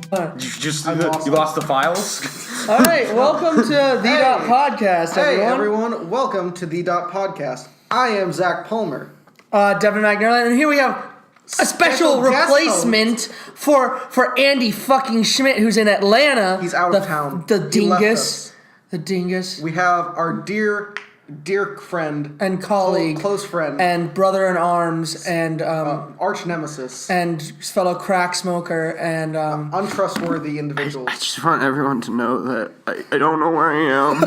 You lost the files? All right, welcome to the Podcast, everyone. Hey, everyone. Welcome to the Podcast. I am Zach Palmer. Devin McNerland, and here we have a special replacement for Andy fucking Schmidt, who's in Atlanta. He's out of town. The dingus. The dingus. We have our dear friend and colleague, close friend, and brother in arms, and arch nemesis, and fellow crack smoker, and untrustworthy individual. I just want everyone to know that I don't know where I am.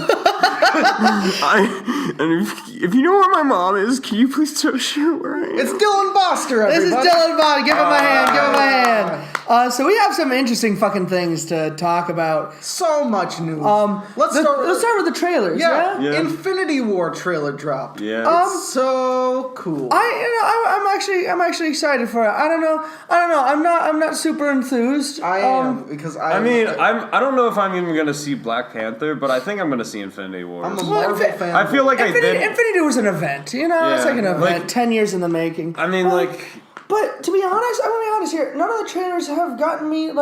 And if you know where my mom is, can you please tell me where I am? It's Dylan Boster, everybody. This is Dylan Boster. Give him a hand. Give him a hand. So we have some interesting fucking things to talk about. So much news. Let's start with the trailers. Yeah. Infinity War trailer dropped. Yeah. It's so cool. I'm actually excited for it. I don't know. I'm not super enthused. I am because I don't know if I'm even gonna see Black Panther, but I think I'm gonna see Infinity War. I'm a Marvel fan. I feel like Infinity was an event. You know, it's like an event. 10 years in the making. I mean, But to be honest, I'm gonna be honest here. None of the trailers have gotten me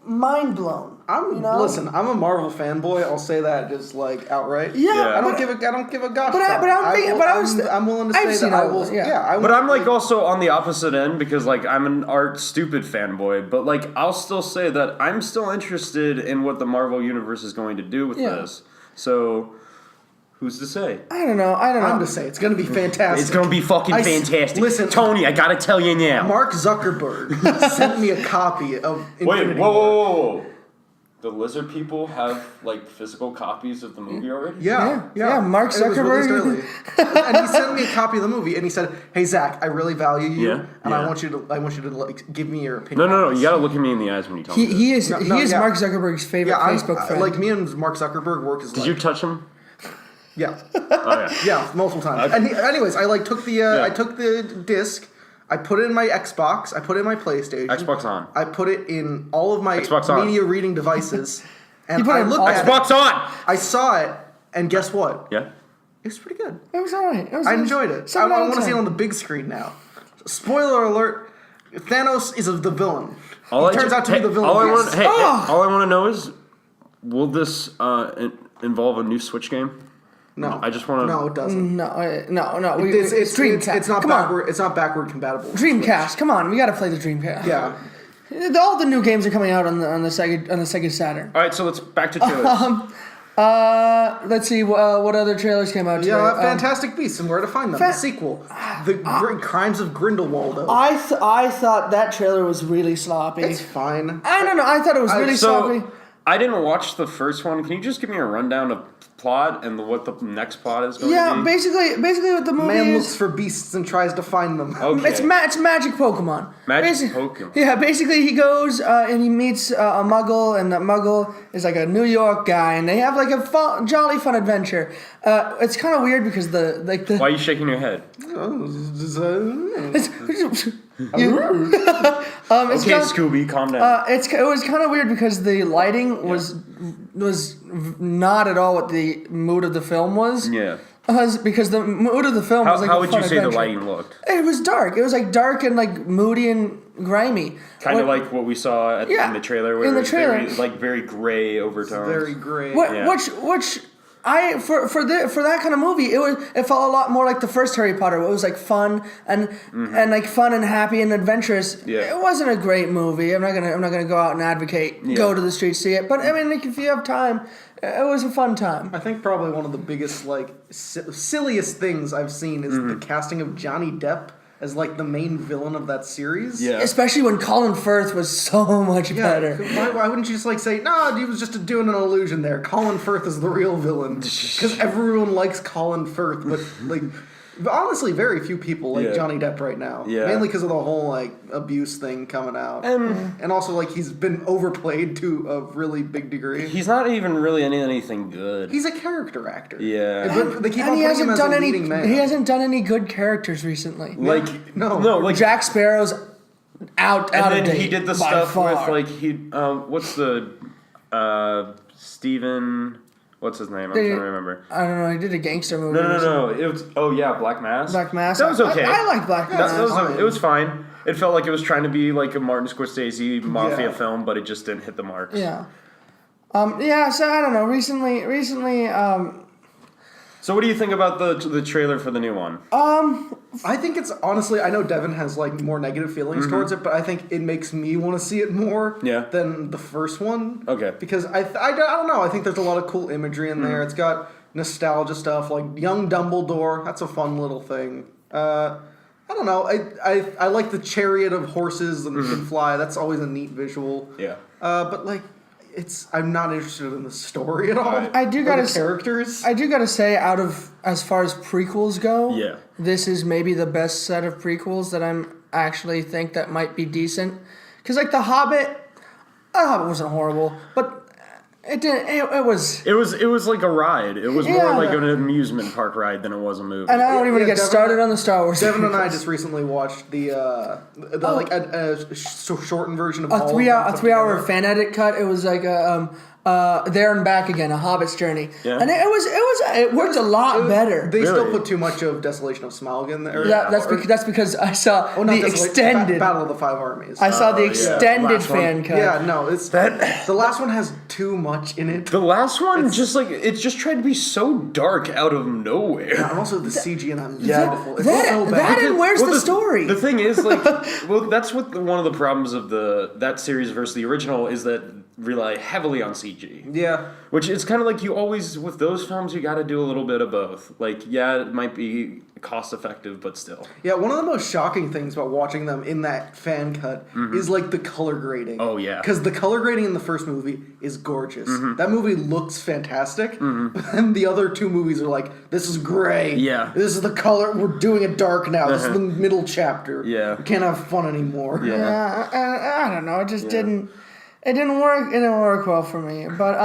mind blown. Listen, I'm a Marvel fanboy. I'll say that just outright. Yeah. I don't give a gosh. I'm willing to say that I will. Yeah. But I'm also on the opposite end because I'm an art stupid fanboy. But I'll still say that I'm still interested in what the Marvel universe is going to do with this. So. Who's to say? I don't know. I'm to say it's going to be fantastic. It's going to be fucking fantastic. Listen, Tony, I got to tell you now. Mark Zuckerberg sent me a copy of Infinity War. Whoa. The lizard people have physical copies of the movie already? Yeah. Mark Zuckerberg. Really and he sent me a copy of the movie, and he said, "Hey Zach, I really value you, and I want you to give me your opinion." No. You got to look at me in the eyes when you tell me. He is Mark Zuckerberg's favorite Facebook friend. Me and Mark Zuckerberg work as. Did you touch him? Yeah. Oh, yeah, multiple times. Okay. And anyways, I took the disc, I put it in my Xbox, I put it in my PlayStation. Xbox on. I put it in all of my Xbox media reading devices. And I looked at Xbox on! I saw it, and guess what? Yeah. It was pretty good. It was alright. I enjoyed it. I want to see it on the big screen now. Spoiler alert, Thanos is the villain. He turns out to be the villain. All I want to know is, will this involve a new Switch game? No, I just want to. No, it doesn't. No. It's Dreamcast. It's not backward. It's not backward compatible. Dreamcast. Come on, we got to play the Dreamcast. Yeah. All the new games are coming out on the Sega Saturn. All right, so let's back to trailers. Let's see what other trailers came out today. Yeah, Fantastic Beasts and Where to Find Them. The sequel, The Crimes of Grindelwald. I thought that trailer was really sloppy. It's fine. I don't know. I thought it was really sloppy. I didn't watch the first one. Can you just give me a rundown of plot and what the next plot is going to be? Yeah, basically what the movie Man is... looks for beasts and tries to find them. Okay. It's magic Pokemon. Pokemon. Yeah, basically he goes and he meets a Muggle, and that Muggle is a New York guy, and they have a jolly fun adventure. It's kind of weird because the... Why are you shaking your head? Scooby, calm down. It was kind of weird because the lighting was not at all what the mood of the film was. Yeah. Because the mood of the film was how would you say adventure. the lighting looked? It was dark. It was dark and moody and grimy. Kind of like what we saw in the trailer, where it was very gray overtones. Very gray. Which for that kind of movie, it felt a lot more like the first Harry Potter, where it was fun and fun and happy and adventurous. Yeah. It wasn't a great movie. I'm not gonna go out and advocate go to the streets see it. But I mean, if you have time, it was a fun time. I think probably one of the biggest silliest things I've seen is the casting of Johnny Depp as the main villain of that series. Yeah. Especially when Colin Firth was so much better. Why wouldn't you just say, nah, he was just doing an illusion there. Colin Firth is the real villain. Because everyone likes Colin Firth, but honestly, very few people like Johnny Depp right now. Yeah. Mainly because of the whole abuse thing coming out. And also he's been overplayed to a really big degree. He's not even really anything good. He's a character actor. Yeah. They keep on putting him as a leading man. He hasn't done any good characters recentely. No. Jack Sparrow's out and of then date he did the by stuff far. with what's the Steven... What's his name? I'm trying to remember. I don't know. He did a gangster movie. No. It was. Oh yeah, Black Mass. Black Mass. That was okay. I like Black Mass. It was fine. It felt like it was trying to be like a Martin Scorsese mafia film, but it just didn't hit the marks. Yeah. So I don't know. Recently. So what do you think about the trailer for the new one? I think it's honestly, I know Devin has like more negative feelings towards it, but I think it makes me want to see it more than the first one. Okay. Because I don't know. I think there's a lot of cool imagery in there. It's got nostalgia stuff like young Dumbledore. That's a fun little thing. I don't know. I like the chariot of horses and can fly. That's always a neat visual. Yeah. But like, I'm not interested in the story at all. Right. I do gotta the characters. I do gotta say, out of as far as prequels go, this is maybe the best set of prequels that I'm actually think that might be decent. Because like The Hobbit wasn't horrible, but it didn't. It was. It was like a ride. It was more like an amusement park ride than it was a movie. And I don't even get started on the Star Wars. Devin and I just recently watched the shortened version of a 3-hour fan edit cut. It was like There and Back Again, A Hobbit's Journey, and it worked a lot better. They still put too much of Desolation of Smaug in there. Yeah, that's because I saw the extended Battle of the Five Armies. I saw the extended fan cut. Yeah, no, it's the last one has too much in it. The last one it's just tried to be so dark out of nowhere. Yeah, and also the CG and I'm beautiful. It's so bad. That and where's the story? The thing is, like, that's what one of the problems of that series versus the original is that rely heavily on CG. Yeah. Which is kind of like you always, with those films, you got to do a little bit of both. Like, yeah, it might be cost effective, but still. Yeah, one of the most shocking things about watching them in that fan cut is like the color grading. Oh, yeah. Because the color grading in the first movie is gorgeous. That movie looks fantastic. And the other two movies are like, this is gray. Yeah. This is the color. We're doing it dark now. This is the middle chapter. Yeah. We can't have fun anymore. Yeah, I don't know. It just didn't. It didn't work. It didn't work well for me. But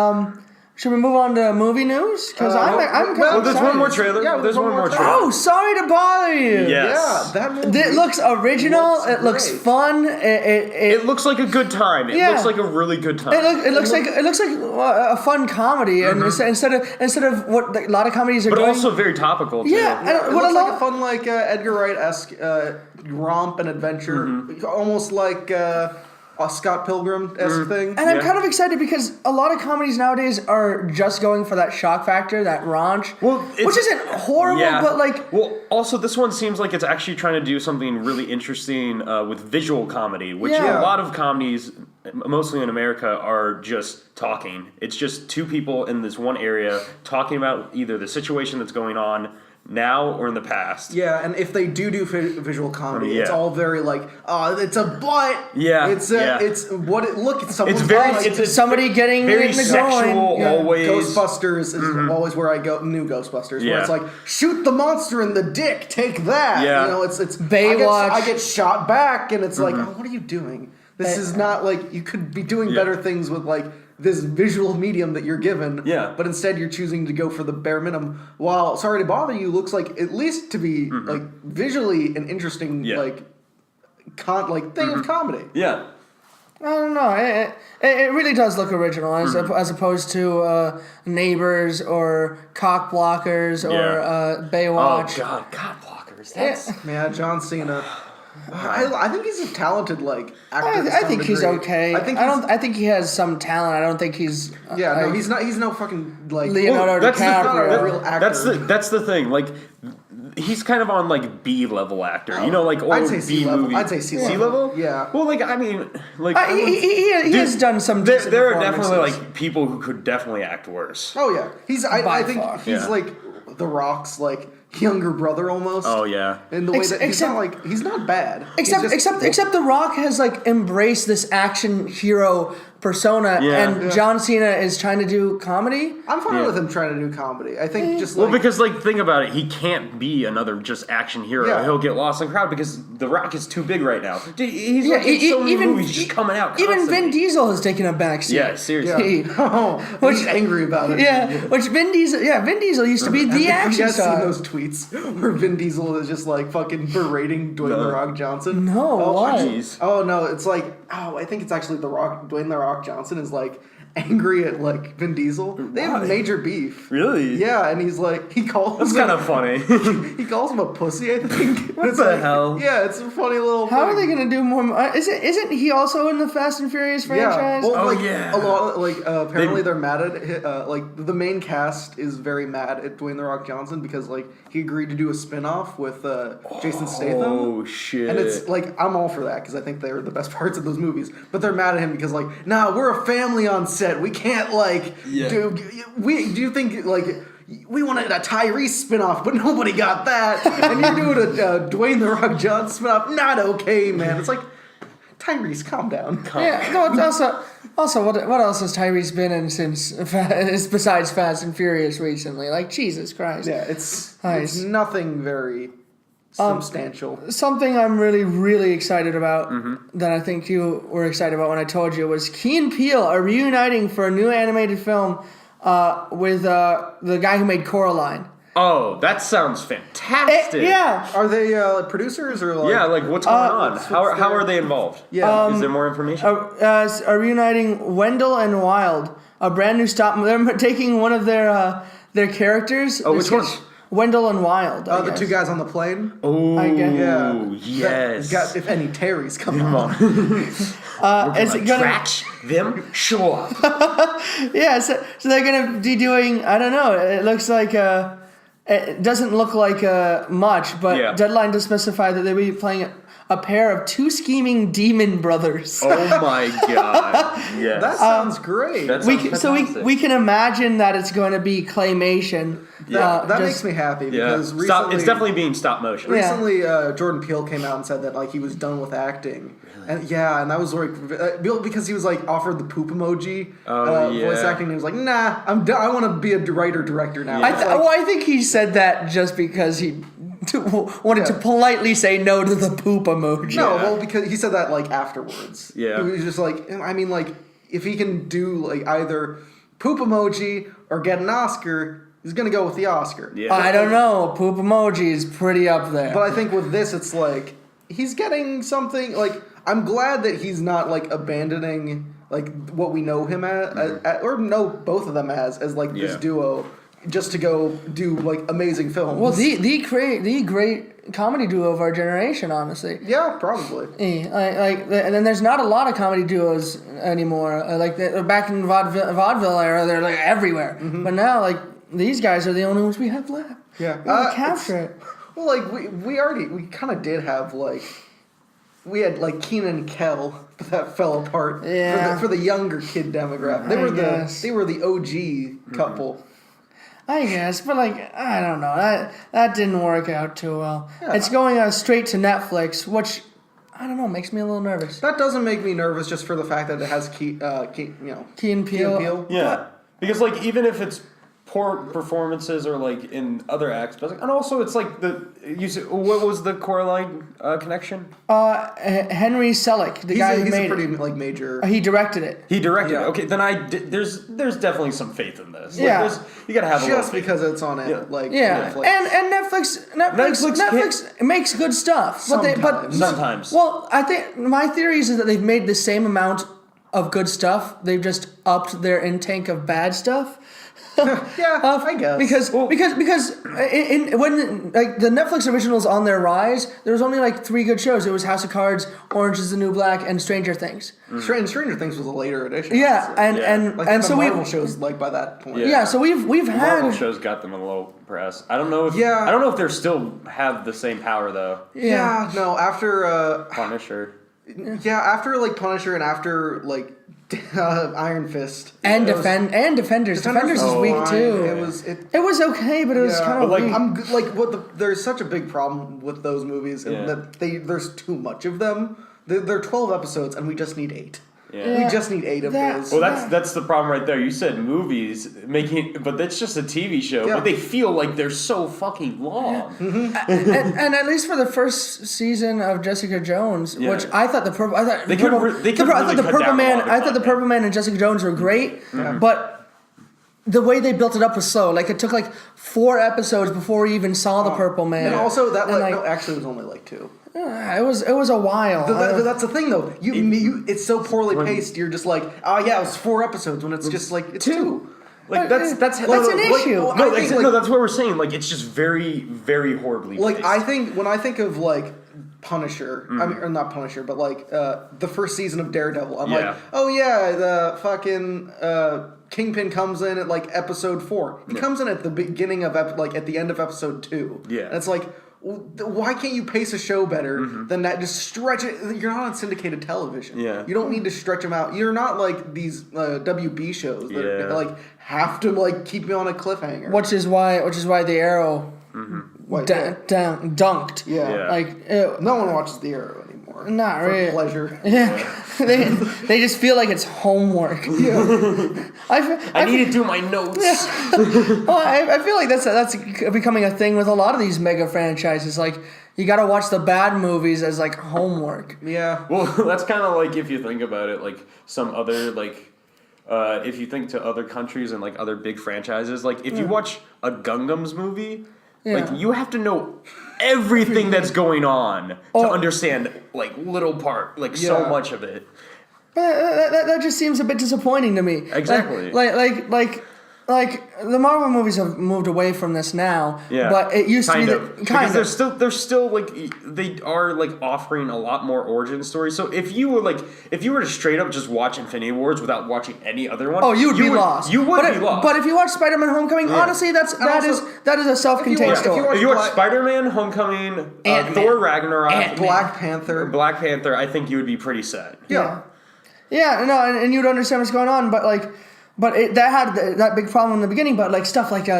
should we move on to movie news? Because I'm kind of there's excited. one more trailer. Yeah, there's one more trailer. Oh, sorry to bother you. Yes. Yeah, that movie. It looks original. It looks great. fun. It looks like a good time. It looks like a really good time. It looks like a fun comedy, and instead of what a lot of comedies are but doing. also very topical, too. Yeah, It looks like a fun, like Edgar Wright-esque romp and adventure, almost like a Scott Pilgrim-esque thing. And I'm kind of excited because a lot of comedies nowadays are just going for that shock factor, that raunch, which isn't horrible, but like. Well, also this one seems like it's actually trying to do something really interesting with visual comedy, which a lot of comedies, mostly in America, are just talking. It's just two people in this one area talking about either the situation that's going on now or in the past. Yeah, and if they do visual comedy, it's all very like, it's a butt. Yeah, it's what it look. It's someone's It's somebody getting very in the sexual. groin. Always. Ghostbusters is always where I go. New Ghostbusters, where it's like, shoot the monster in the dick, take that. Yeah, you know, it's Baywatch. I get shot back, and it's like, what are you doing? This is not like, you could be doing better things with like this visual medium that you're given, but instead you're choosing to go for the bare minimum. While Sorry to Bother You looks like, at least to be like visually an interesting like thing of comedy. Yeah. I don't know. It really does look original as opposed to Neighbors or Cock Blockers or Baywatch. Oh God, Cock Blockers. That's John Cena. I think he's a talented actor. I think he's okay. I think he has some talent. I don't think he's. He's not. He's no fucking Leonardo DiCaprio. A real actor. That's the thing. Like, he's kind of on like B level actor. You know, like old I'd say B C-level. movie. I'd say C-level. C-level? Yeah. Well, like I mean, like He has done some. There are definitely like people who could definitely act worse. Oh yeah, I think he's like The Rock's younger brother almost. Oh yeah. In the way that he's not bad. Except The Rock has embraced this action hero persona, and John Cena is trying to do comedy. I'm fine with him trying to do comedy. I think because think about it, he can't be another just action hero. Yeah. He'll get lost in the crowd because The Rock is too big right now. He's in so many movies just coming out constantly. Even Vin Diesel has taken a backseat. Yeah, seriously. He's angry about it. Yeah, which Vin Diesel used to be the action star. Have you guys seen those tweets where Vin Diesel is just fucking berating Dwayne The Rock Johnson? No, why? Oh no, it's I think it's actually Dwayne The Rock Johnson is angry at like Vin Diesel. They have major beef. Really? Yeah, and he's like he calls. That's kind of funny. He calls him a pussy. I think. What the hell? Yeah, it's a funny little. How are they gonna do more? Isn't he also in the Fast and Furious franchise? Yeah. Well, a lot. Like apparently they're mad at like the main cast is very mad at Dwayne The Rock Johnson because like he agreed to do a spin-off with Jason Statham. Oh shit! And it's like I'm all for that because I think they're the best parts of those movies. But they're mad at him because like, nah, we're a family on set. We can't like do you think like we wanted a Tyrese spinoff, but nobody got that, and you're doing a Dwayne The Rock Johnson spinoff? Not okay, man. It's like Tyrese, calm down. No, it's also what else has Tyrese been in since besides Fast and Furious recently? Like Jesus Christ. Yeah, it's nothing very substantial. Something I'm really, really excited about that I think you were excited about when I told you was Key and Peele are reuniting for a new animated film with the guy who made Coraline. Oh, that sounds fantastic. Are they producers or like? Yeah, like what's going on? How are they involved? Yeah. Is there more information? Are reuniting Wendell and Wild, a brand new stop. They're taking one of their characters. Oh, which one? Wendell and Wild. The two guys on the plane. Oh, I guess. Yes. Got if any Terry's coming on. Is it gonna trash them? Sure. Yeah, so they're gonna be doing. I don't know. It looks like it doesn't look like much, but Deadline does specify that they'll be playing a pair of two scheming demon brothers. Oh my god! Yes, that sounds great. We can imagine that it's going to be claymation. That makes me happy because recently, it's definitely being stop motion. Recently, Jordan Peele came out and said that like he was done with acting, and that was like because he was like offered the poop emoji voice acting. And he was like, nah, I'm done. I want to be a writer director now. I think he said that just because he wanted to politely say no to the poop emoji. No, well, because he said that like afterwards. Yeah, he was just like, I mean, like if he can do like either poop emoji or get an Oscar. He's going to go with the Oscar. Yeah. I don't know. Poop emoji is pretty up there. But I think with this, it's like, he's getting something, like, I'm glad that he's not, like, abandoning, like, what we know him as or know both of them as like, this duo, just to go do, like, amazing films. Well, the great comedy duo of our generation, honestly. Yeah, probably. And then there's not a lot of comedy duos anymore. Back in vaudeville era, they're, like, everywhere. Mm-hmm. But now, like, these guys are the only ones we have left. Yeah. We capture it. Well, like, we kind of did have, like, we had, like, Keenan and Kel, but that fell apart for the younger kid demographic. They were the OG couple. I guess, but, like, I don't know. That didn't work out too well. Yeah. It's going straight to Netflix, which, I don't know, makes me a little nervous. That doesn't make me nervous just for the fact that it has Key and Peele. Yeah. Because, like, even if it's poor performances or like in other acts, but and also it's like what was the Coraline connection? Henry Selick, the guy who made it. He's a pretty like major. He directed it. It. Okay, then there's definitely some faith in this. Yeah, like, you gotta have just because it's on it. Netflix. And Netflix makes good stuff. Sometimes. Well, I think my theory is that they've made the same amount of good stuff. They've just upped their intake of bad stuff. I guess because when like the Netflix originals on their rise, there was only like 3 good shows. It was House of Cards, Orange Is the New Black, and Stranger Things. Stranger Things was a later edition. And so Marvel shows like by that point. Yeah, so we've had Marvel shows got them a low press. I don't know if they still have the same power though. Yeah, no, after Punisher. Yeah, after like Punisher and after like Iron Fist and Defenders. Defenders is weak too. It was okay, but it was kind of weak. There's such a big problem with those movies, and that there's too much of them. They're 12 episodes, and we just need 8. Yeah. We just need 8 of those. Well, that's the problem right there. You said movies but that's just a TV show. Yeah. But they feel like they're so fucking long. Yeah. Mm-hmm. and at least for the first season of Jessica Jones, which I thought the Purple Man and Jessica Jones were great, but the way they built it up was slow. Like it took 4 episodes before we even saw the Purple Man. And also actually it was only 2. It was a while. That's the thing, though. It's so poorly paced. You're just like, oh yeah, it was 4 episodes when it's just like it's 2. Like that's an issue. No, that's what we're saying. Like it's just very, very horribly. Like paced. when I think of like Punisher, I mean, or not Punisher, but like the first season of Daredevil, I'm like, oh yeah, the fucking Kingpin comes in at like episode 4. He comes in at the beginning of at the end of episode 2. Yeah, and it's like, why can't you pace a show better than that? Just stretch it. You're not on syndicated television. Yeah, you don't need to stretch them out. You're not like these WB shows that like have to like keep you on a cliffhanger. Which is why the Arrow dunked. Yeah. Like no one watches the Arrow anymore. Not for really. Pleasure. Yeah. they just feel like it's homework. Yeah. I need to do my notes. Yeah. Well, I feel like that's becoming a thing with a lot of these mega franchises. Like you got to watch the bad movies as like homework. Yeah. Well, that's kind of like if you think about it, like some other like. If you think to other countries and like other big franchises, like if you watch a Gungams movie, like you have to know everything that's going on to understand like little part, like so much of it. That just seems a bit disappointing to me. Exactly. Like the Marvel movies have moved away from this now. Yeah. But it used to be because they're still like they are like offering a lot more origin stories. So if you were to straight up just watch Infinity Wars without watching any other one, you would be lost. You would be lost. But if you watch Spider-Man: Homecoming, honestly, that is a self-contained story. If you watch Spider-Man: Homecoming, Thor: Ragnarok, Black Panther, I think you would be pretty sad. Yeah. Yeah. No, and you'd understand what's going on, but like. But that had that big problem in the beginning. But like stuff like the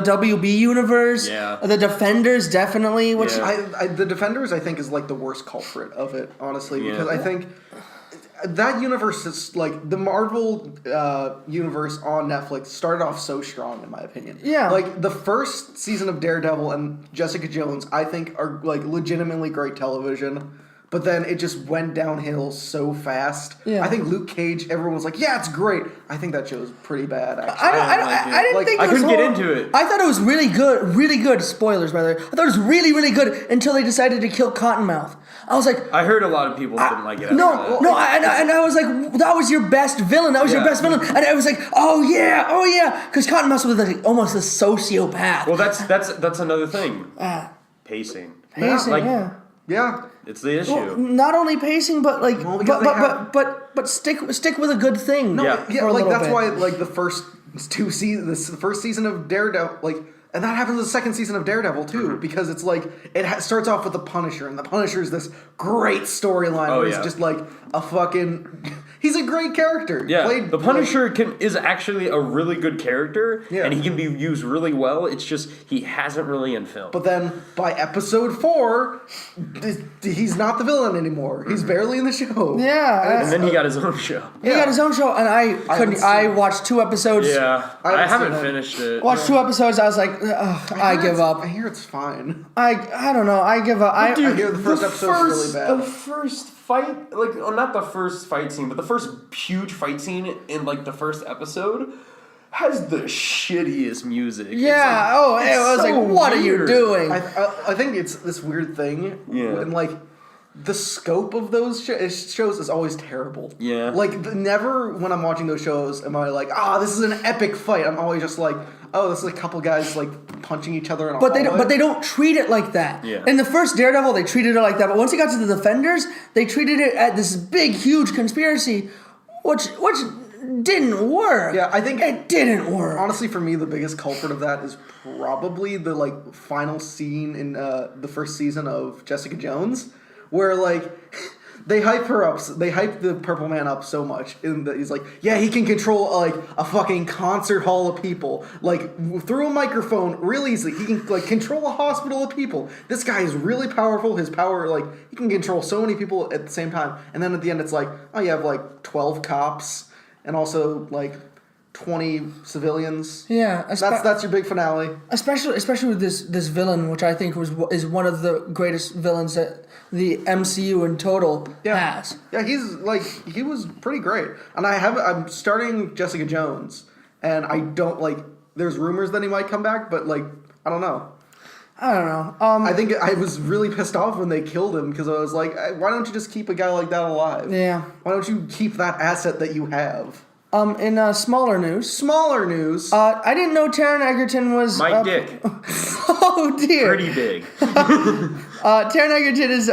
WB universe, the Defenders definitely. Which the Defenders I think is like the worst culprit of it, honestly, because I think that universe is like the Marvel universe on Netflix started off so strong in my opinion. Yeah, like the first season of Daredevil and Jessica Jones, I think are like legitimately great television. But then it just went downhill so fast. Yeah. I think Luke Cage, everyone was like, yeah, it's great. I think that show was pretty bad, actually. I didn't think it was I couldn't get into it. I thought it was really good. Spoilers, by the way. I thought it was really, really good until they decided to kill Cottonmouth. I was like... I heard a lot of people didn't like it. And I was like, that was your best villain. That was your best villain. And I was like, oh yeah. Because Cottonmouth was like almost a sociopath. Well, that's another thing. Pacing. Yeah. It's the issue. Well, not only pacing, but like, but stick with a good thing. No, like that's why like the first the first season of Daredevil, like, and that happens in the second season of Daredevil too, because it's like starts off with the Punisher, and the Punisher is this great storyline where he's just like a fucking. He's a great character. Yeah, the Punisher is actually a really good character, and he can be used really well. It's just he hasn't really in film. But then by episode 4, he's not the villain anymore. He's barely in the show. Yeah, and then he got his own show. He got his own show, and I watched 2 episodes. Yeah, I haven't finished it. Watched 2 episodes. I was like, I give up. I hear it's fine. I don't know. I give up. I hear the first episode's really bad. The first fight, like, not the first fight scene, but the first huge fight scene in like the first episode has the shittiest music. Yeah. I was like, what are you doing? I think it's this weird thing. Yeah. And like the scope of those shows is always terrible. Yeah. Like never when I'm watching those shows am I like, this is an epic fight. I'm always just like, this is a couple guys like punching each other in a hallway. But they don't treat it like that. Yeah. In the first Daredevil, they treated it like that. But once it got to the Defenders, they treated it as this big, huge conspiracy, which didn't work. Yeah, I think it didn't work. Honestly, for me, the biggest culprit of that is probably the like final scene in the first season of Jessica Jones, where like. They hype her up. They hype the Purple Man up so much. He's like, yeah, he can control like a fucking concert hall of people, like through a microphone, real easily. He can like control a hospital of people. This guy is really powerful. His power, like, he can control so many people at the same time. And then at the end, it's like, you have like 12 cops and also like 20 civilians. Yeah, that's your big finale. Especially with this villain, which I think is one of the greatest villains that the MCU in total has. Yeah, he was pretty great. And I'm starting Jessica Jones, and I don't like. There's rumors that he might come back, but like I don't know. I don't know. I think I was really pissed off when they killed him because I was like, why don't you just keep a guy like that alive? Yeah. Why don't you keep that asset that you have? In smaller news. I didn't know Taron Egerton was... My dick. Oh, dear. Pretty big. Taron Egerton is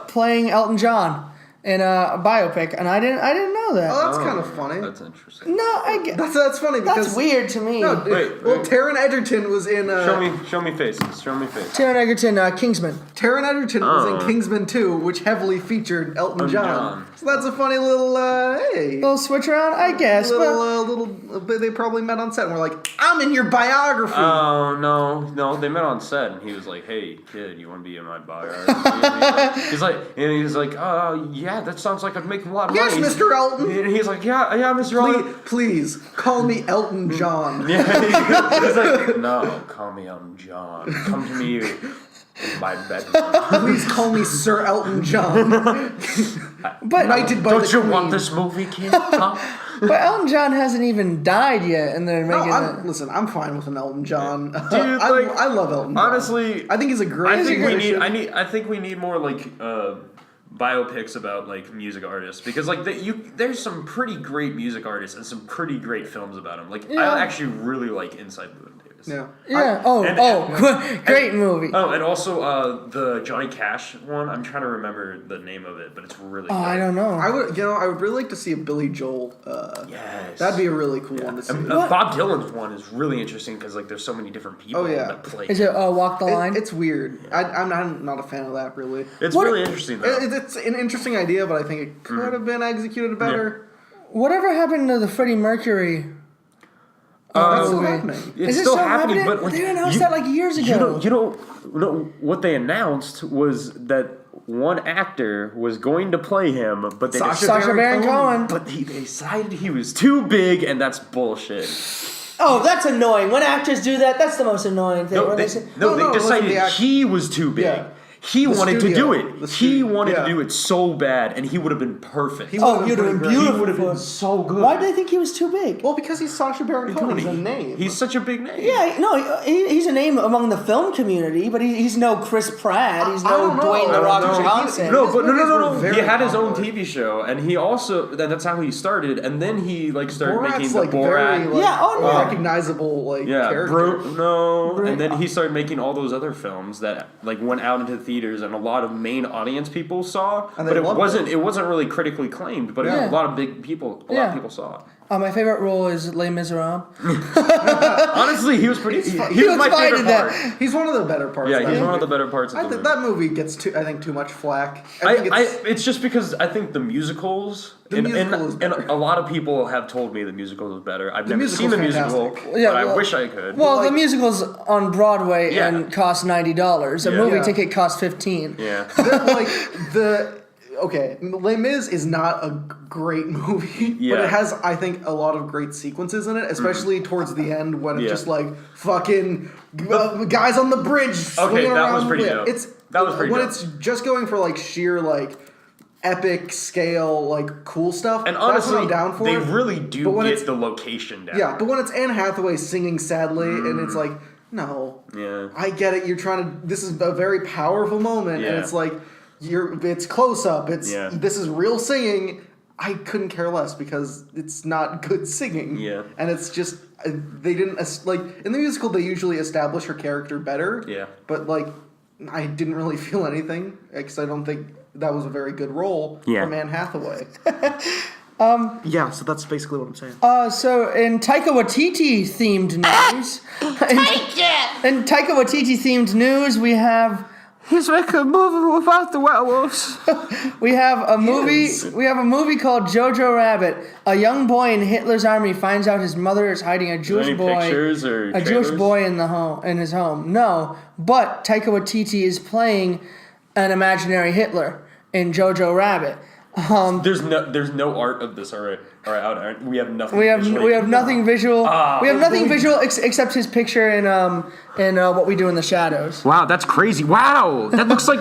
playing Elton John in a biopic, and I didn't know that. Oh, that's kind of funny. That's interesting. No, I get... That's funny because... That's weird to me. No, wait. Taron Egerton was in... Show me faces. Taron Egerton, Kingsman. Taron Egerton was in Kingsman 2, which heavily featured Elton John. So that's a funny little, hey. Little switch around, I guess. They probably met on set and were like, I'm in your biography. Oh, no, they met on set and he was like, hey, kid, you want to be in my biography? he's like, yeah, that sounds like I'd make a lot of money. Yes, Mr. Elton. And he's like, yeah, Mr. Elton. Please, call me Elton John. Yeah, he's like, no, call me Elton John. Come to me in my bedroom. Please call me Sir Elton John. But knighted by don't you Queen. want this movie, kid? Huh? But Elton John hasn't even died yet, and they're making it. Listen, I'm fine with an Elton John. Dude, I love Elton John. Honestly, I think he's a great. I think we need more like biopics about like music artists because like there's some pretty great music artists and some pretty great films about them. Like I actually really like Inside Llewyn Davis. Yeah. Great movie. Oh, and also the Johnny Cash one. I'm trying to remember the name of it, but it's really. Oh, I don't know. I would really like to see a Billy Joel. Yes. That'd be a really cool one to see. Bob Dylan's one is really interesting because like there's so many different people that play. Is it Walk the Line? It's weird. I'm not a fan of that really. It's really interesting though. It's an interesting idea, but I think it could have been executed better. Whatever happened to the Freddie Mercury? That's still happening. It's still happening, but like, they announced that like years ago. You know what they announced was that one actor was going to play him, but they Sacha Baron Cohen. But they decided he was too big, and that's bullshit. Oh, that's annoying. When actors do that, that's the most annoying thing. They decided he was too big. Yeah. He wanted to do it. He wanted to do it so bad, and he would have been perfect. You'd have been beautiful. He would have been so good. Why did they think he was too big? Well, because he's Sacha Baron Cohen. He's a name. He's such a big name. Yeah, no, he's a name among the film community, but he's no Chris Pratt. He's no Dwayne The Rock Johnson. No. He had his own TV show, and he also that's how he started, and then he like started making the Borat. Very, recognizable character. And then he started making all those other films that like went out into theaters, and a lot of main audience people saw, but it wasn't really critically acclaimed, but a lot of people saw it. My favorite role is Les Miserables. Honestly, he was pretty. He was my favorite part. He's one of the better parts. Yeah, he's one of the better parts. Of the movie. That movie gets too much flack. It's just because I think the musicals. And a lot of people have told me the musical is better. I've never seen the musical, but I wish I could. Well, the musical's on Broadway and costs $90. A movie ticket costs $15. Yeah. Les Mis is not a great movie, but it has, I think, a lot of great sequences in it, especially towards the end when it's just like fucking guys on the bridge swinging around. That was pretty dope. That was pretty when dope. It's just going for like sheer like epic scale like cool stuff. And honestly, that's what I'm down for. They really do get the location down. Yeah, but when it's Anne Hathaway singing sadly, and it's like, no, I get it. You're trying to. This is a very powerful moment, and it's like. It's close up. This is real singing. I couldn't care less because it's not good singing. Yeah, and it's just they didn't like in the musical. They usually establish her character better. Yeah, but like I didn't really feel anything because I don't think that was a very good role from Anne Hathaway. So that's basically what I'm saying. So in Taika Waititi themed news, in Taika Waititi themed news, we have. He's making a movie without the werewolves. We have a movie. We have a movie called Jojo Rabbit. A young boy in Hitler's army finds out his mother is hiding a Jewish boy. Jewish boy in his home. No, but Taika Waititi is playing an imaginary Hitler in Jojo Rabbit. There's no art of this. All right. We have nothing. We have nothing visual. We have nothing visual except his picture in What We Do in the Shadows. Wow, that's crazy. Wow, that looks like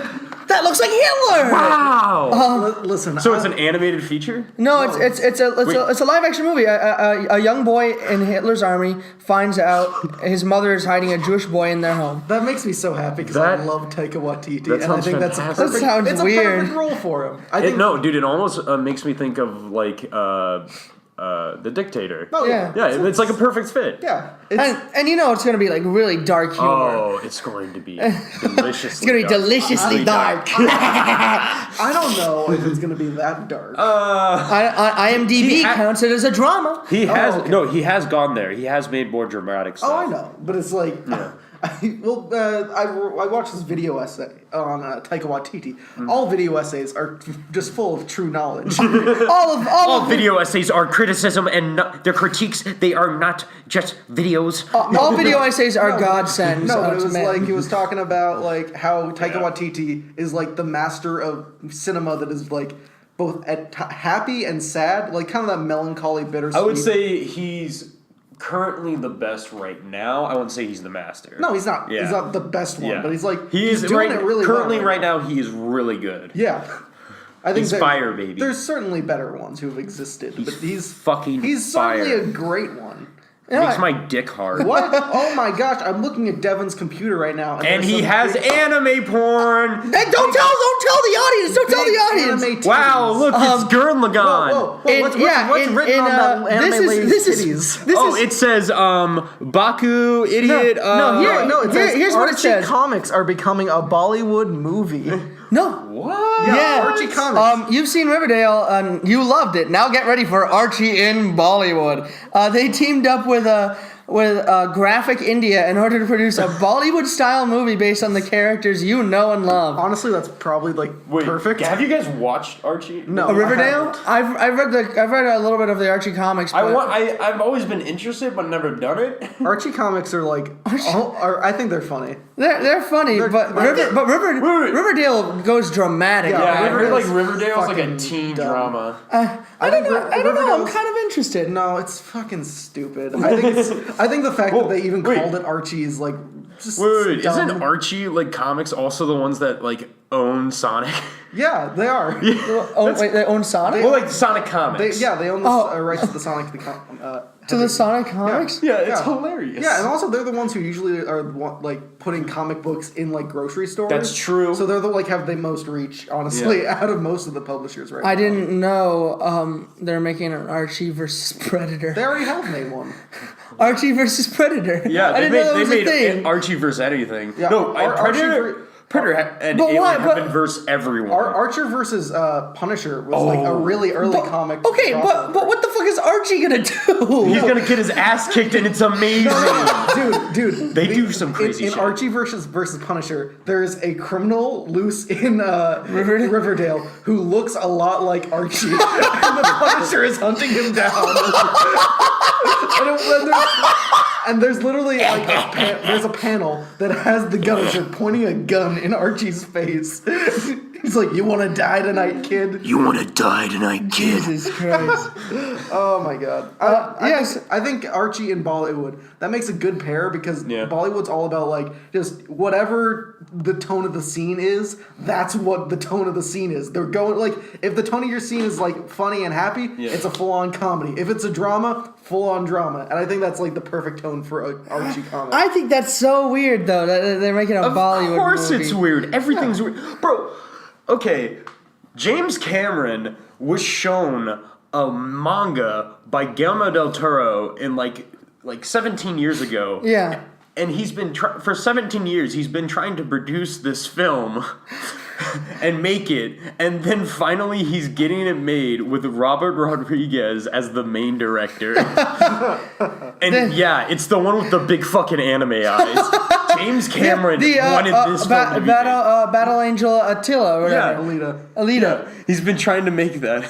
that looks like Hitler. Wow. Listen. So it's an animated feature? No, it's a live action movie. A young boy in Hitler's army finds out his mother is hiding a Jewish boy in their home. That makes me so happy because I love Taika Waititi, and I think that's a perfect. That sounds it's weird. a perfect role for him. No, dude, it almost makes me think of like The Dictator. Oh Yeah. Yeah, it's like a perfect fit. Yeah. And you know it's going to be like really dark humor. Oh, it's going to be deliciously It's going to be deliciously dark. I don't know if it's going to be that dark. IMDb counts it as a drama. He has gone there. He has made more dramatic stuff. Oh, I know, but it's like, I watched this video essay on Taika Waititi. All video essays are just full of true knowledge. all video essays are criticism and they're critiques. They are not just videos. All video essays are godsends. No, but it was like he was talking about like how Taika Waititi is like the master of cinema that is like both happy and sad, like kind of that melancholy, bittersweet. I would say he's currently the best right now. I wouldn't say he's the master. No, he's not. Yeah. He's not the best one, but he's like he's doing it really currently well right now. He is really good. Yeah. I think he's fire, baby. There's certainly better ones who have existed, but he's fucking he's fire. certainly a great one. Makes my dick hard. What? Oh my gosh! I'm looking at Devin's computer right now, and he has anime porn. Hey, don't tell the audience. Don't tell the audience. Wow, look, it's Gurren Lagann. Whoa. What's written on that anime lady's titties? It says Baku idiot. It says here's what it says. Archie comics are becoming a Bollywood movie. No. What? Yeah. Archie comics. You've seen Riverdale and you loved it. Now get ready for Archie in Bollywood. They teamed up with Graphic India in order to produce a Bollywood-style movie based on the characters you know and love. Honestly, that's probably perfect. Have you guys watched Archie? No. Riverdale? I've read a little bit of the Archie comics. But I've always been interested, but never done it. Archie comics are like, I think they're funny. They're funny, but Riverdale goes dramatic. Yeah, I heard like Riverdale's like a teen drama. I don't know. I'm kind of interested. No, it's fucking stupid. I think the fact that they even called it Archie is like just wait. dumb. Isn't Archie like comics also the ones that like own Sonic? Yeah, they are. They own Sonic? Well, like Sonic Comics. They own the rights to the Sonic. To the Sonic comics? Yeah, it's hilarious. Yeah, and also they're the ones who usually are like putting comic books in like grocery stores. That's true. So they're have the most reach, honestly, out of most of the publishers right now. I didn't know they're making an Archie versus Predator. They already have made one. Archie versus Predator. Yeah, I didn't know that was a thing. Archie versus anything. Yeah, no, Predator and Alien have been versus everyone. Archer versus Punisher was like a really early comic. Okay, but what the fuck is Archie gonna do? He's gonna get his ass kicked, and it's amazing. Dude, they do some crazy shit. In Archie versus Punisher, there's a criminal loose in Riverdale who looks a lot like Archie, and the Punisher is hunting him down. And there's literally like there's a panel that has the Punisher pointing a gun in Archie's face. He's like, "You want to die tonight, kid? You want to die tonight, kid?" Jesus Christ! Oh my God! I think Archie and Bollywood, that makes a good pair because Bollywood's all about like just whatever the tone of the scene is. That's what the tone of the scene is. They're going like if the tone of your scene is like funny and happy, it's a full-on comedy. If it's a drama, full-on drama. And I think that's like the perfect tone for an Archie comic. I think that's so weird though that they're making a Bollywood movie. Of course, it's weird. Everything's weird, bro. Okay, James Cameron was shown a manga by Guillermo del Toro in like 17 years ago. Yeah. And he's been for 17 years he's been trying to produce this film and make it, and then finally he's getting it made with Robert Rodriguez as the main director. And it's the one with the big fucking anime eyes. James Cameron wanted this film to be Battle Angel Attila or whatever. Alita. Yeah. He's been trying to make that.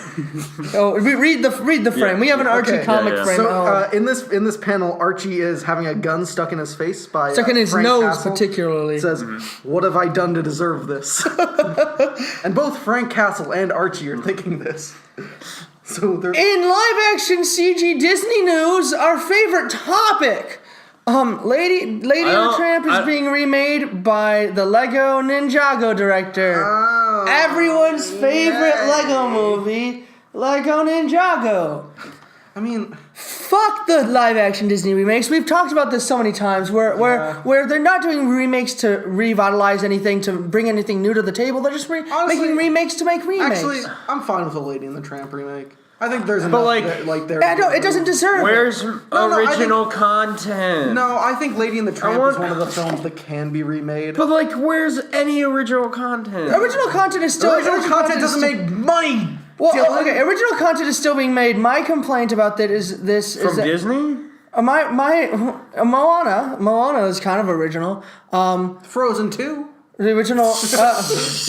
Read the frame. Yeah. We have an Archie comic frame. So in this panel, Archie is having a gun stuck in his face by stuck in his Frank nose Castle. particularly. It says, "What have I done to deserve this?" And both Frank Castle and Archie are thinking this. So they're in live action CG Disney news, our favorite topic. Lady and the Tramp is being remade by the Lego Ninjago director. Oh, Everyone's favorite Lego movie, Lego Ninjago. I mean, fuck the live-action Disney remakes. We've talked about this so many times, where they're not doing remakes to revitalize anything, to bring anything new to the table. They're just making remakes to make remakes. Actually, I'm fine with the Lady and the Tramp remake. I think there's enough. But it doesn't deserve. Where's original content? No, I think Lady and the Tramp is one of the films that can be remade. But where's any original content? Original content is still. Original content doesn't make money. Well, okay, original content is still being made. My complaint about that is this from Disney. Moana is kind of original. Frozen 2. The original.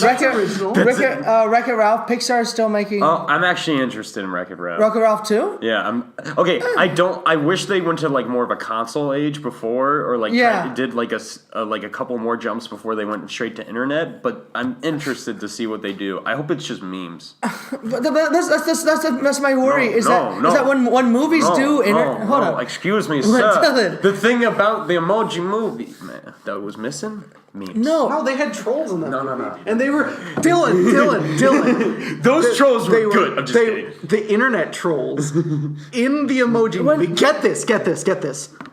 original. Wreck-It Ralph. Pixar is still making. Oh, I'm actually interested in Wreck-It Ralph. Wreck-It Ralph 2? Yeah, I'm okay. I wish they went to more of a console age before, or did a couple more jumps before they went straight to internet. But I'm interested to see what they do. I hope it's just memes. But that's my worry. Is that when movies hold on. Excuse me, sir. The thing about the Emoji Movie, man, that was missing. Memes. No, they had trolls in them. No. And they were Dylan. Those trolls were good. I'm just kidding. The internet trolls in the Emoji Movie. Get this.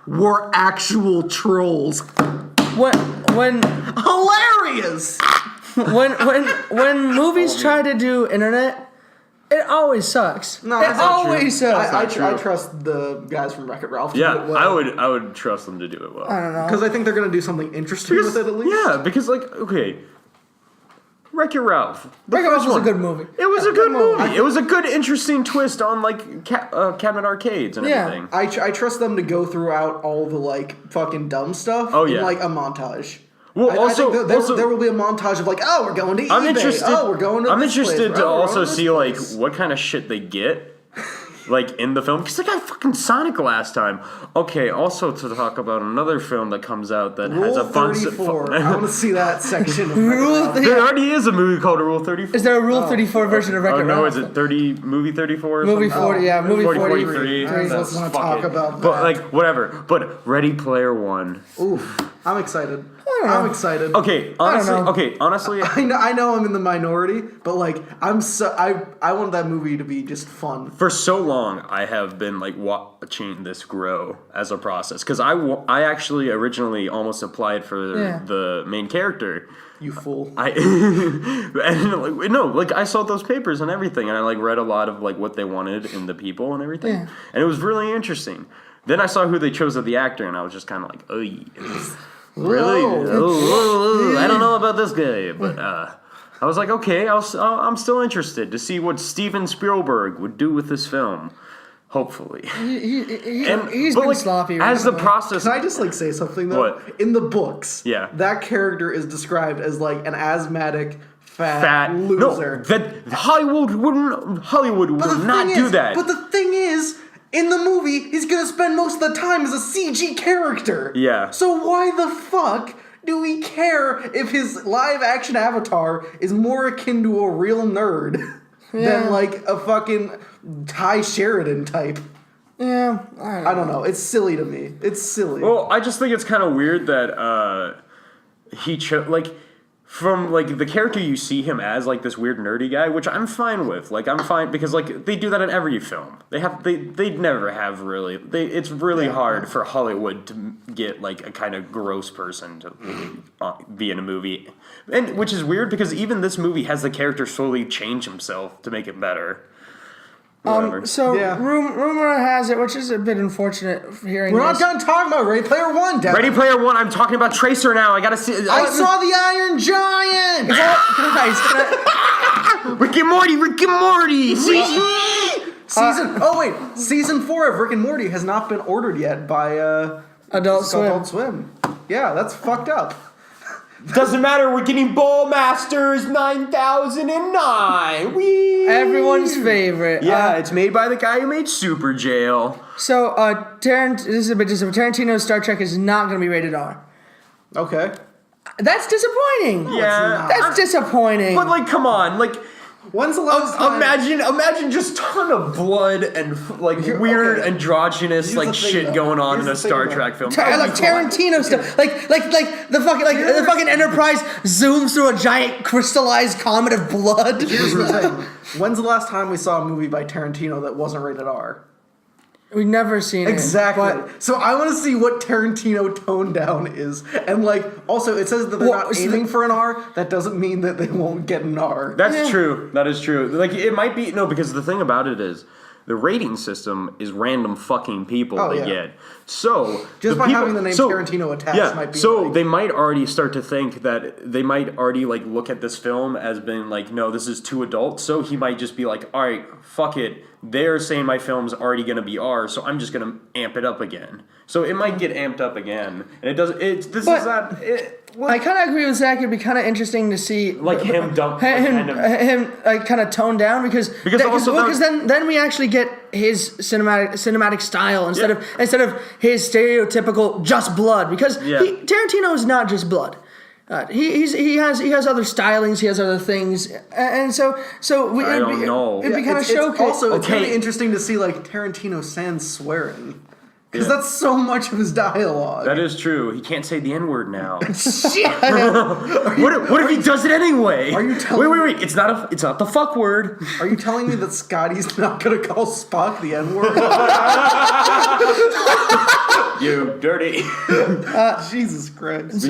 Were actual trolls. When hilarious. when movies try to do internet, it always sucks. No, it always sucks. I trust the guys from Wreck-It Ralph to do it well. I would trust them to do it well. I don't know. Because I think they're going to do something interesting with it at least. Yeah, because Wreck-It Ralph. Wreck-It Ralph was a good movie. It was a good movie. It was a good, interesting twist on cabinet arcades and everything. I trust them to go throughout all the fucking dumb stuff in a montage. Well, I think there will be a montage of we're going to eBay. I'm interested. We're going to. I'm this interested place. to also see place. what kind of shit they get. In the film, because they got fucking Sonic last time. Okay, also to talk about another film that comes out that has a fun. Rule 34. I want to see that section. Of there already is a movie called Rule 34. Is there a Rule 34 version of Wreck-It Ralph? No, is it movie 34? Or movie 40, yeah, movie 43. Let's want to talk about that. But whatever. But Ready Player One. Oof, I'm excited. I'm excited. Okay, honestly. I know I'm in the minority, but I want that movie to be just fun. For so long, I have been watching this grow as a process because I actually originally almost applied for the main character. You fool! I saw those papers and everything, and I read a lot of what they wanted in the people and everything, and it was really interesting. Then I saw who they chose as the actor, and I was just kind of oh. Really? I don't know about this guy, but I was like, okay, I'm still interested to see what Steven Spielberg would do with this film. Hopefully, he's been sloppy. As the process, can I just say something though? What? In the books, that character is described as an asthmatic, fat loser. No, that Hollywood would not do that. But the thing is, in the movie, he's gonna spend most of the time as a CG character. Yeah. So why the fuck do we care if his live-action avatar is more akin to a real nerd than a fucking Ty Sheridan type? Yeah, I don't know. It's silly to me. It's silly. Well, I just think it's kind of weird that he chose from the character you see him as this weird nerdy guy, which I'm fine with. I'm fine because they do that in every film. They never have really. It's really hard for Hollywood to get a kind of gross person to be in a movie, and which is weird because even this movie has the character slowly change himself to make it better. Rumor has it, which is a bit unfortunate hearing. We're not done talking about Ready Player One. Devin. Ready Player One. I'm talking about Tracer now. I gotta see. I saw the Iron Giant. Rick and Morty. Season 4 of Rick and Morty has not been ordered yet by Adult Swim. Yeah, that's fucked up. Doesn't matter, we're getting Ballmasters 9009. Whee! Everyone's favorite. Yeah, it's made by the guy who made Super Jail. So, this is a bit disappointing. Tarantino's Star Trek is not going to be rated R. Okay. That's disappointing. Yeah. That's disappointing. But, come on. When's the last time? Imagine just ton of blood and like weird androgynous shit going on in a Star Trek film. Like Tarantino stuff. Like the fucking Enterprise zooms through a giant crystallized comet of blood. Here's the thing. When's the last time we saw a movie by Tarantino that wasn't rated R? We've never seen exactly. it. Exactly. So I want to see what Tarantino tone down is. And also it says that they're not aiming for an R. That doesn't mean that they won't get an R. That's true. That is true. Like it might be because the thing about it is the rating system is random fucking people get. So just by having the name Tarantino attached might be they might already start to think that they might already look at this film as being no, this is too adult. So he might just be all right, fuck it. They're saying my film's already going to be R, so I'm just going to amp it up again. So it might get amped up again, and it does. I kind of agree with Zach. It'd be kind of interesting to see him dump him kind of tone down because then we actually get his cinematic style instead of his stereotypical just blood because Tarantino is not just blood. He has other stylings, he has other things, and so I don't know. It'd be kind of showcase. Also, it's kind of interesting to see Tarantino sans swearing. Because that's so much of his dialogue. That is true. He can't say the N-word now. Shit! What if he does it anyway? Are you telling Wait. It's not the fuck word. Are you telling me that Scotty's not going to call Spock the N-word? You dirty. Jesus Christ.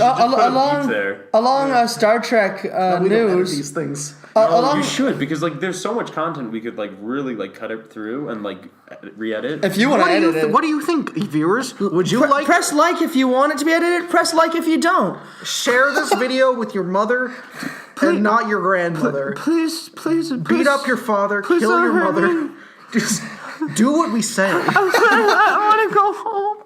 Along Star Trek news. These things. You should, because there's so much content we could really cut it through and re-edit. If you want to edit it. What do you think, viewers? Would you press like if you want it to be edited? Press like if you don't. Share this video with your mother and not your grandmother. Please. Beat up your father, kill your mother. Just do what we say. I want to go home.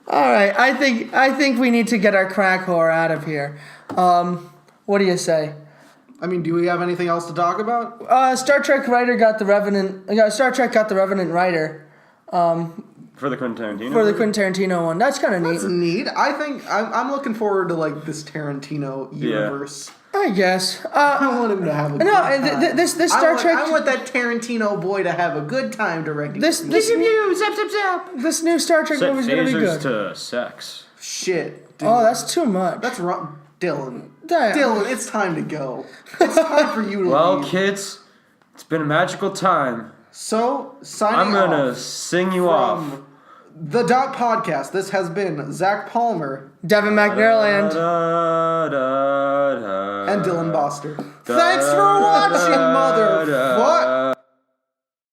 All right, I think we need to get our crack whore out of here. What do you say? I mean, do we have anything else to talk about? Star Trek got the Revenant writer. For the Quentin Tarantino? For the Quentin Tarantino one. That's kind of neat. That's neat. I think I'm looking forward to this Tarantino universe. I guess. I want him to have a good time. This Star Trek... I want that Tarantino boy to have a good time directing. This new Star Trek movie is going to be good. To sex. Shit. Dude. Oh, that's too much. That's wrong. Dylan. Damn. Dylan, it's time to go. It's time for you to leave. Kids, it's been a magical time. So, signing off. I'm going to sing you off. The Dot Podcast. This has been Zach Palmer, Devin McNairland, and Dylan Boster. Thanks for watching, motherfucker.